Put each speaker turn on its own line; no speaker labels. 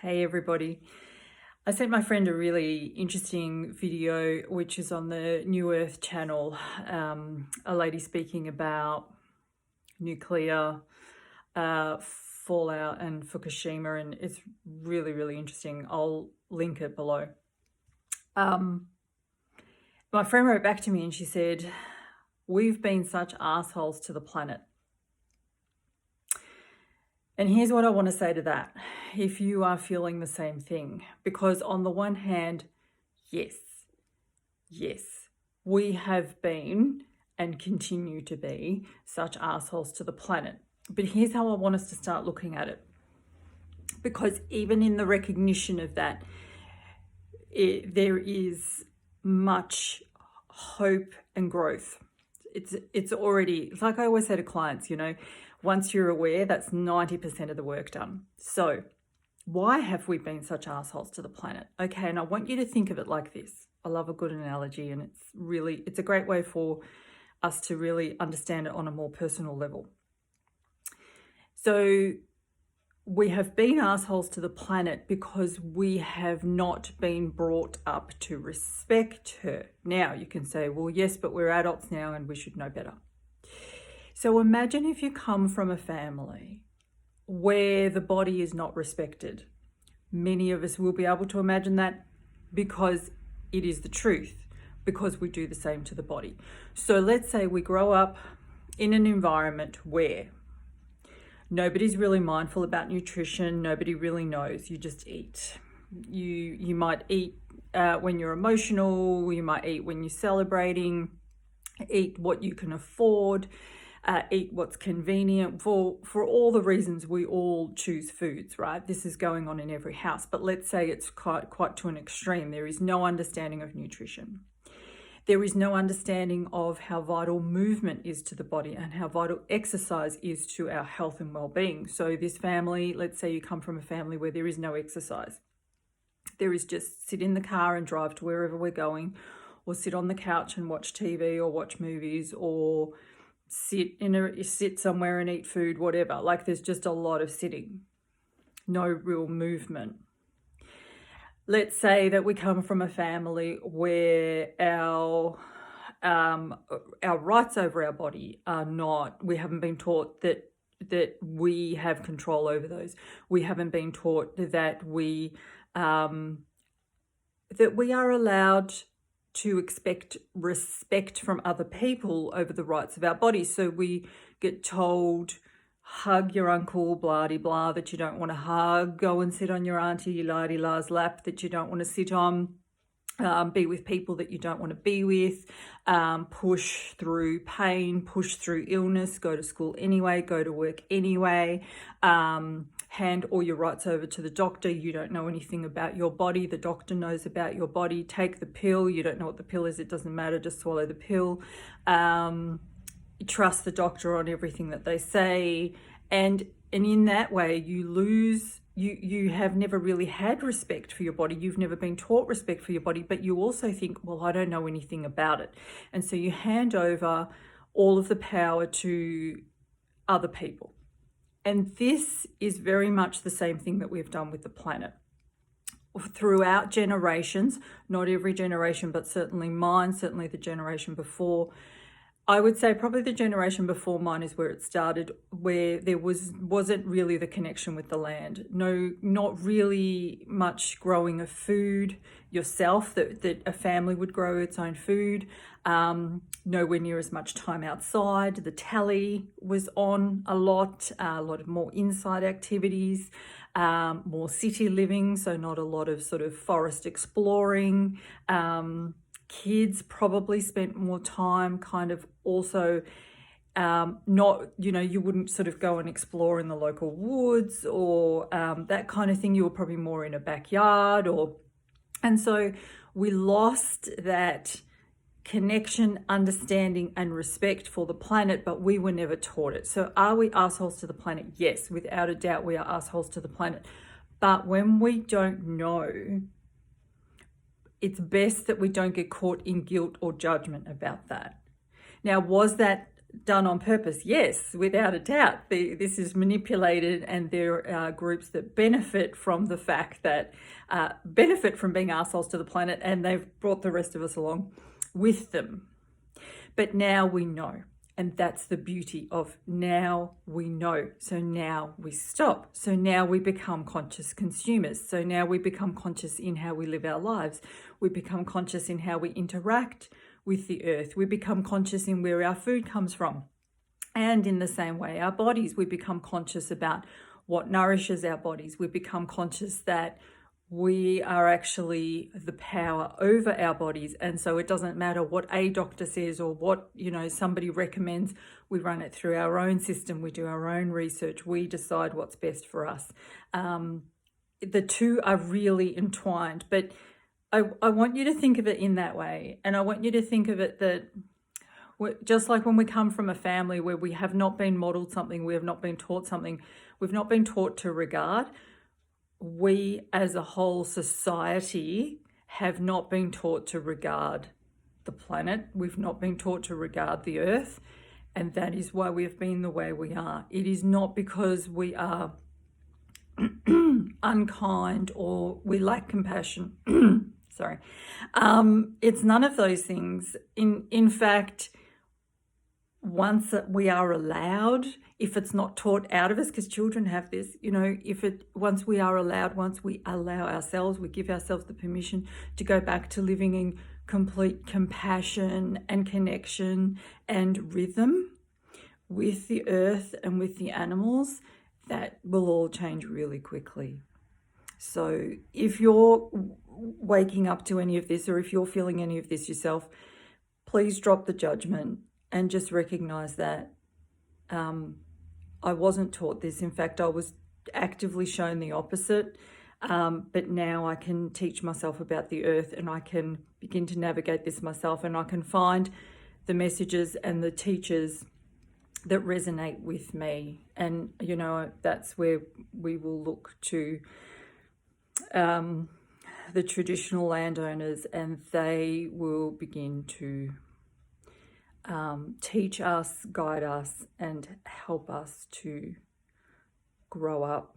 Hey everybody. I sent my friend a really interesting video which is on the New Earth channel. A lady speaking about nuclear fallout and Fukushima, and it's really, really interesting. I'll link it below. My friend wrote back to me and she said, "We've been such assholes to the planet." And here's what I want to say to that, if you are feeling the same thing. Because on the one hand, yes, we have been and continue to be such assholes to the planet. But here's how I want us to start looking at it. Because even in the recognition of that, there is much hope and growth. It's already, like I always say to clients, once you're aware, that's 90% of the work done. So why have we been such assholes to the planet? Okay, and I want you to think of it like this. I love a good analogy, and it's a great way for us to really understand it on a more personal level. So we have been assholes to the planet because we have not been brought up to respect her. Now you can say, well, yes, but we're adults now and we should know better. So imagine if you come from a family where the body is not respected. Many of us will be able to imagine that because it is the truth, because we do the same to the body. So let's say we grow up in an environment where nobody's really mindful about nutrition. Nobody really knows. You just eat. You might eat when you're emotional. You might eat when you're celebrating. Eat what you can afford. Eat what's convenient for all the reasons we all choose foods, right? This is going on in every house. But let's say it's quite to an extreme. There is no understanding of nutrition. There is no understanding of how vital movement is to the body and how vital exercise is to our health and well-being. So this family, let's say you come from a family where there is no exercise. There is just sit in the car and drive to wherever we're going, or sit on the couch and watch TV or watch movies, or sit somewhere and eat food, whatever. Like there's just a lot of sitting, no real movement. Let's say that we come from a family where our rights over our body are not, we haven't been taught that we have control over those. We haven't been taught that we are allowed to expect respect from other people over the rights of our bodies. So we get told, hug your uncle, blah-de-blah, that you don't want to hug, go and sit on your auntie, la-de-la's lap that you don't want to sit on, be with people that you don't want to be with, push through pain, push through illness, go to school anyway, go to work anyway, hand all your rights over to the doctor. You don't know anything about your body. The doctor knows about your body. Take the pill. You don't know what the pill is. It doesn't matter. Just swallow the pill. Trust the doctor on everything that they say. And in that way, you lose, you have never really had respect for your body. You've never been taught respect for your body, but you also think, well, I don't know anything about it. And so you hand over all of the power to other people. And this is very much the same thing that we've done with the planet. Throughout generations, not every generation, but certainly mine, certainly the generation before, I would say probably the generation before mine is where it started, where there wasn't really the connection with the land. No, not really much growing of food yourself, that a family would grow its own food. Nowhere near as much time outside. The tally was on a lot of more inside activities, more city living, so not a lot of sort of forest exploring. Kids probably spent more time kind of also not, you wouldn't sort of go and explore in the local woods or that kind of thing. You were probably more in a backyard and so we lost that connection, understanding and respect for the planet, but we were never taught it. So are we assholes to the planet? Yes, without a doubt we are assholes to the planet. But when we don't know, it's best that we don't get caught in guilt or judgment about that. Now, was that done on purpose? Yes, without a doubt. This is manipulated, and there are groups that benefit from the fact that, benefit from being arseholes to the planet, and they've brought the rest of us along with them. But now we know. And that's the beauty of now we know. So now we stop. So now we become conscious consumers. So now we become conscious in how we live our lives. We become conscious in how we interact with the earth. We become conscious in where our food comes from. And in the same way, our bodies, we become conscious about what nourishes our bodies. We become conscious that we are actually the power over our bodies, and so it doesn't matter what a doctor says or what somebody recommends. We run it through our own system. We do our own research. We decide what's best for us. The two are really entwined, but I want you to think of it in that way, and I want you to think of it that just like when we come from a family where we have not been modeled something, we have not been taught something, we've not been taught to regard. We as a whole society have not been taught to regard the planet. We've not been taught to regard the earth. And that is why we have been the way we are. It is not because we are unkind or we lack compassion. Sorry. It's none of those things. In fact, once that we are allowed, if it's not taught out of us, because children have this, once we allow ourselves, we give ourselves the permission to go back to living in complete compassion and connection and rhythm with the earth and with the animals, that will all change really quickly. So if you're waking up to any of this, or if you're feeling any of this yourself, please drop the judgment and just recognize that I wasn't taught this. In fact, I was actively shown the opposite. But now I can teach myself about the earth, and I can begin to navigate this myself, and I can find the messages and the teachers that resonate with me. And, that's where we will look to the traditional landowners, and they will begin to teach us, guide us, and help us to grow up